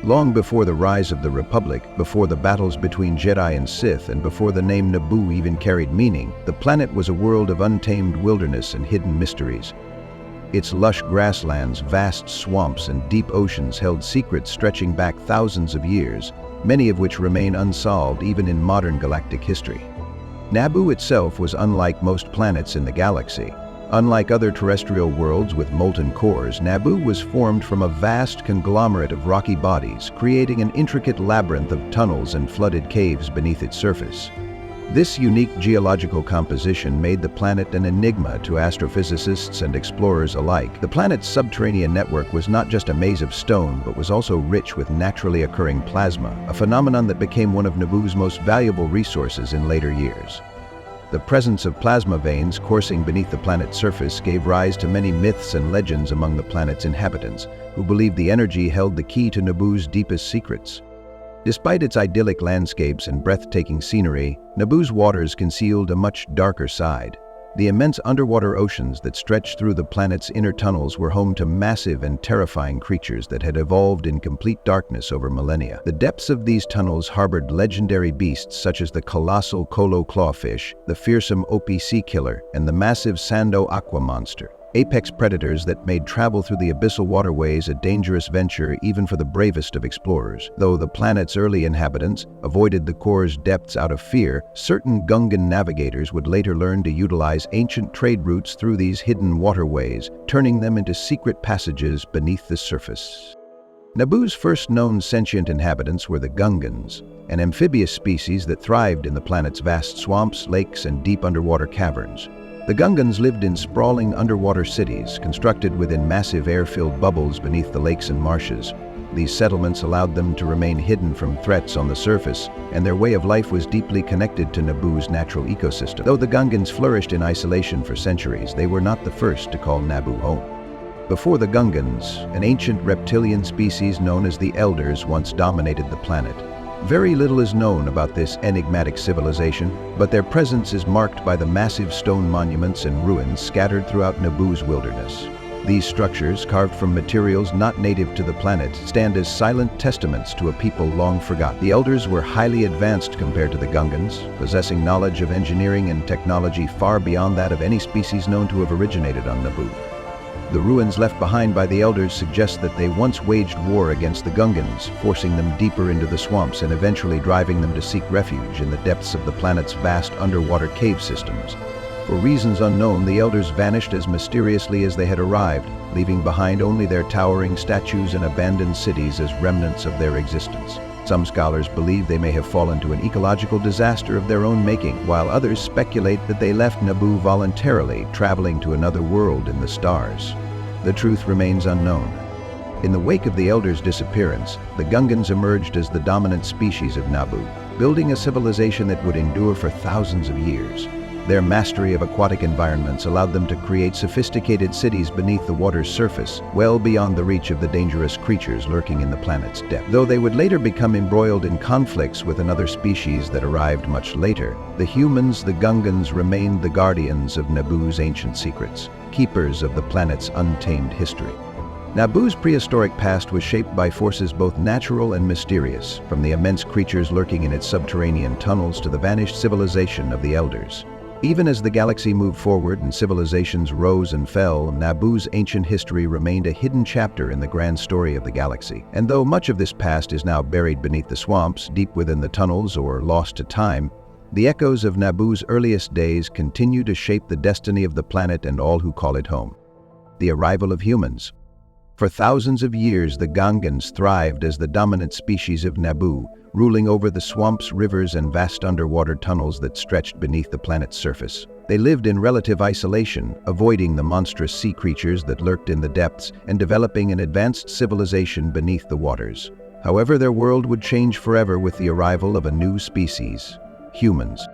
Long before the rise of the Republic, before the battles between Jedi and Sith, and before the name Naboo even carried meaning, the planet was a world of untamed wilderness and hidden mysteries. Its lush grasslands, vast swamps, and deep oceans held secrets stretching back thousands of years, many of which remain unsolved even in modern galactic history. Naboo itself was unlike most planets in the galaxy. Unlike other terrestrial worlds with molten cores, Naboo was formed from a vast conglomerate of rocky bodies, creating an intricate labyrinth of tunnels and flooded caves beneath its surface. This unique geological composition made the planet an enigma to astrophysicists and explorers alike. The planet's subterranean network was not just a maze of stone, but was also rich with naturally occurring plasma, a phenomenon that became one of Naboo's most valuable resources in later years. The presence of plasma veins coursing beneath the planet's surface gave rise to many myths and legends among the planet's inhabitants, who believed the energy held the key to Naboo's deepest secrets. Despite its idyllic landscapes and breathtaking scenery, Naboo's waters concealed a much darker side. The immense underwater oceans that stretched through the planet's inner tunnels were home to massive and terrifying creatures that had evolved in complete darkness over millennia. The depths of these tunnels harbored legendary beasts such as the colossal Kolo clawfish, the fearsome Opie sea killer, and the massive Sando aqua monster, apex predators that made travel through the abyssal waterways a dangerous venture even for the bravest of explorers. Though the planet's early inhabitants avoided the core's depths out of fear, certain Gungan navigators would later learn to utilize ancient trade routes through these hidden waterways, turning them into secret passages beneath the surface. Naboo's first known sentient inhabitants were the Gungans, an amphibious species that thrived in the planet's vast swamps, lakes, and deep underwater caverns. The Gungans lived in sprawling underwater cities, constructed within massive air-filled bubbles beneath the lakes and marshes. These settlements allowed them to remain hidden from threats on the surface, and their way of life was deeply connected to Naboo's natural ecosystem. Though the Gungans flourished in isolation for centuries, they were not the first to call Naboo home. Before the Gungans, an ancient reptilian species known as the Elders once dominated the planet. Very little is known about this enigmatic civilization, but their presence is marked by the massive stone monuments and ruins scattered throughout Naboo's wilderness. These structures, carved from materials not native to the planet, stand as silent testaments to a people long forgotten. The Elders were highly advanced compared to the Gungans, possessing knowledge of engineering and technology far beyond that of any species known to have originated on Naboo. The ruins left behind by the Elders suggest that they once waged war against the Gungans, forcing them deeper into the swamps and eventually driving them to seek refuge in the depths of the planet's vast underwater cave systems. For reasons unknown, the Elders vanished as mysteriously as they had arrived, leaving behind only their towering statues and abandoned cities as remnants of their existence. Some scholars believe they may have fallen to an ecological disaster of their own making, while others speculate that they left Naboo voluntarily, traveling to another world in the stars. The truth remains unknown. In the wake of the Elders' disappearance, the Gungans emerged as the dominant species of Naboo, building a civilization that would endure for thousands of years. Their mastery of aquatic environments allowed them to create sophisticated cities beneath the water's surface, well beyond the reach of the dangerous creatures lurking in the planet's depth. Though they would later become embroiled in conflicts with another species that arrived much later, the humans, the Gungans, remained the guardians of Naboo's ancient secrets, keepers of the planet's untamed history. Naboo's prehistoric past was shaped by forces both natural and mysterious, from the immense creatures lurking in its subterranean tunnels to the vanished civilization of the Elders. Even as the galaxy moved forward and civilizations rose and fell, Naboo's ancient history remained a hidden chapter in the grand story of the galaxy. And though much of this past is now buried beneath the swamps, deep within the tunnels, or lost to time, the echoes of Naboo's earliest days continue to shape the destiny of the planet and all who call it home. The arrival of humans. For thousands of years, the Gungans thrived as the dominant species of Naboo, ruling over the swamps, rivers, and vast underwater tunnels that stretched beneath the planet's surface. They lived in relative isolation, avoiding the monstrous sea creatures that lurked in the depths and developing an advanced civilization beneath the waters. However, their world would change forever with the arrival of a new species, humans.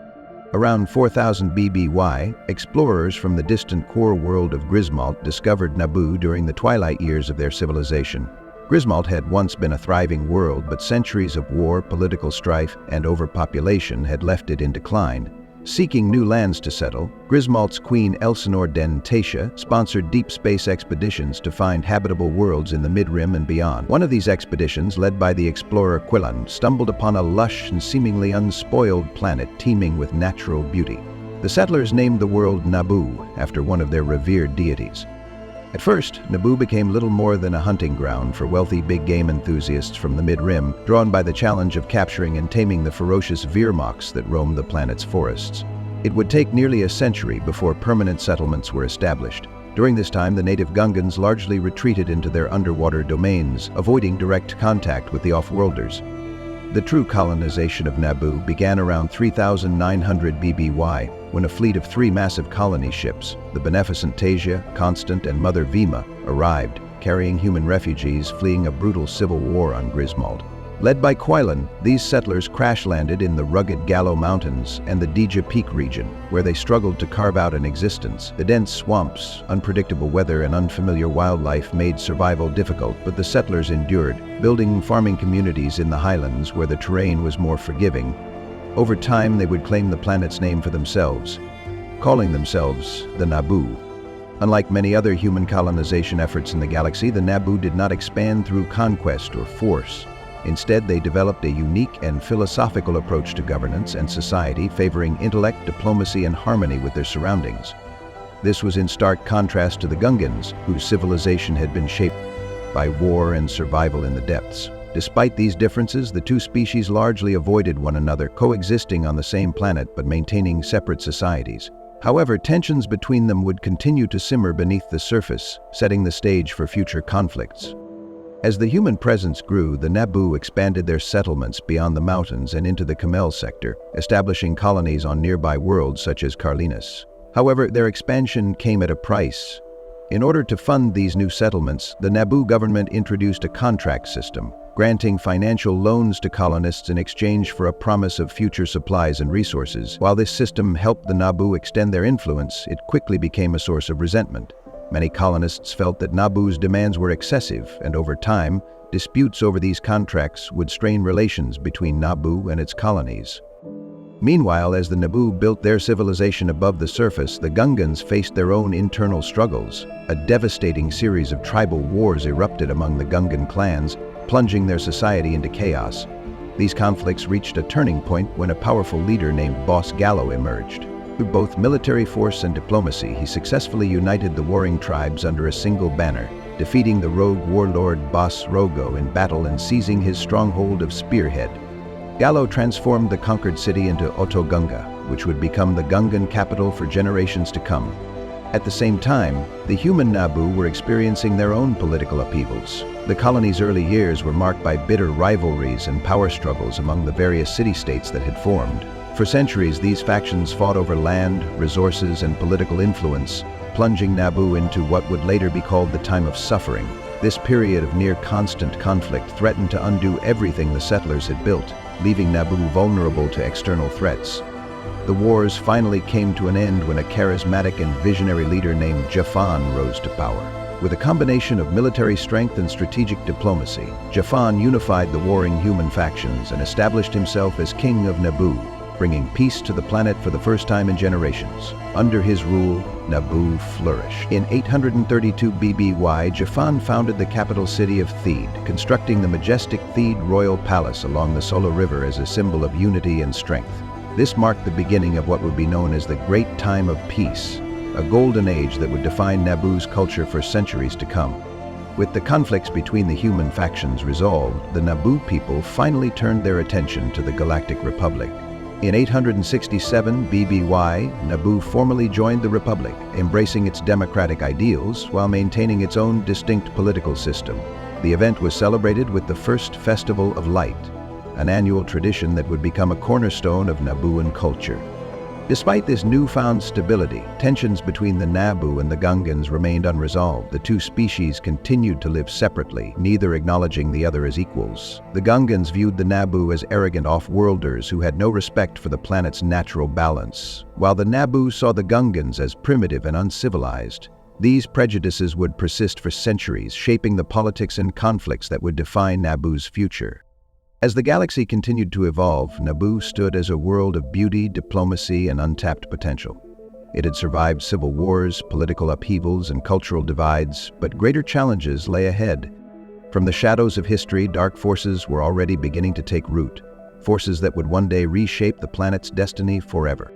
Around 4000 BBY, explorers from the distant core world of Grismalt discovered Naboo during the twilight years of their civilization. Grismalt had once been a thriving world, but centuries of war, political strife, and overpopulation had left it in decline. Seeking new lands to settle, Griswold's Queen Elsinore Den Tasha sponsored deep space expeditions to find habitable worlds in the Mid-Rim and beyond. One of these expeditions, led by the explorer Quillan, stumbled upon a lush and seemingly unspoiled planet teeming with natural beauty. The settlers named the world Naboo after one of their revered deities. At first, Naboo became little more than a hunting ground for wealthy big game enthusiasts from the Mid-Rim, drawn by the challenge of capturing and taming the ferocious Veermoks that roamed the planet's forests. It would take nearly a century before permanent settlements were established. During this time, the native Gungans largely retreated into their underwater domains, avoiding direct contact with the off-worlders. The true colonization of Naboo began around 3900 BBY, when a fleet of 3 massive colony ships, the beneficent Tasha, Constant, and Mother Vima, arrived, carrying human refugees fleeing a brutal civil war on Griswold. Led by Quillan, these settlers crash-landed in the rugged Gallo Mountains and the Dija Peak region, where they struggled to carve out an existence. The dense swamps, unpredictable weather, and unfamiliar wildlife made survival difficult, but the settlers endured, building farming communities in the highlands where the terrain was more forgiving. Over time, they would claim the planet's name for themselves, calling themselves the Naboo. Unlike many other human colonization efforts in the galaxy, the Naboo did not expand through conquest or force. Instead, they developed a unique and philosophical approach to governance and society, favoring intellect, diplomacy, and harmony with their surroundings. This was in stark contrast to the Gungans, whose civilization had been shaped by war and survival in the depths. Despite these differences, the two species largely avoided one another, coexisting on the same planet but maintaining separate societies. However, tensions between them would continue to simmer beneath the surface, setting the stage for future conflicts. As the human presence grew, the Naboo expanded their settlements beyond the mountains and into the Kamel sector, establishing colonies on nearby worlds such as Carlinus. However, their expansion came at a price. In order to fund these new settlements, the Naboo government introduced a contract system, granting financial loans to colonists in exchange for a promise of future supplies and resources. While this system helped the Naboo extend their influence, it quickly became a source of resentment. Many colonists felt that Naboo's demands were excessive, and over time, disputes over these contracts would strain relations between Naboo and its colonies. Meanwhile, as the Naboo built their civilization above the surface, the Gungans faced their own internal struggles. A devastating series of tribal wars erupted among the Gungan clans, plunging their society into chaos. These conflicts reached a turning point when a powerful leader named Boss Gallo emerged. Through both military force and diplomacy, he successfully united the warring tribes under a single banner, defeating the rogue warlord Boss Rogo in battle and seizing his stronghold of Spearhead. Gallo transformed the conquered city into Otoh Gunga, which would become the Gungan capital for generations to come. At the same time, the human Naboo were experiencing their own political upheavals. The colony's early years were marked by bitter rivalries and power struggles among the various city-states that had formed. For centuries, these factions fought over land, resources, and political influence, plunging Naboo into what would later be called the Time of Suffering. This period of near-constant conflict threatened to undo everything the settlers had built, leaving Naboo vulnerable to external threats. The wars finally came to an end when a charismatic and visionary leader named Japhan rose to power. With a combination of military strength and strategic diplomacy, Japhan unified the warring human factions and established himself as King of Naboo, bringing peace to the planet for the first time in generations. Under his rule, Naboo flourished. In 832 BBY, Japhan founded the capital city of Theed, constructing the majestic Theed Royal Palace along the Solo River as a symbol of unity and strength. This marked the beginning of what would be known as the Great Time of Peace, a golden age that would define Naboo's culture for centuries to come. With the conflicts between the human factions resolved, the Naboo people finally turned their attention to the Galactic Republic. In 867 BBY, Naboo formally joined the Republic, embracing its democratic ideals while maintaining its own distinct political system. The event was celebrated with the first Festival of Light, an annual tradition that would become a cornerstone of Nabooan culture. Despite this newfound stability, tensions between the Naboo and the Gungans remained unresolved. The two species continued to live separately, neither acknowledging the other as equals. The Gungans viewed the Naboo as arrogant off-worlders who had no respect for the planet's natural balance, while the Naboo saw the Gungans as primitive and uncivilized. These prejudices would persist for centuries, shaping the politics and conflicts that would define Naboo's future. As the galaxy continued to evolve, Naboo stood as a world of beauty, diplomacy, and untapped potential. It had survived civil wars, political upheavals, and cultural divides, but greater challenges lay ahead. From the shadows of history, dark forces were already beginning to take root, forces that would one day reshape the planet's destiny forever.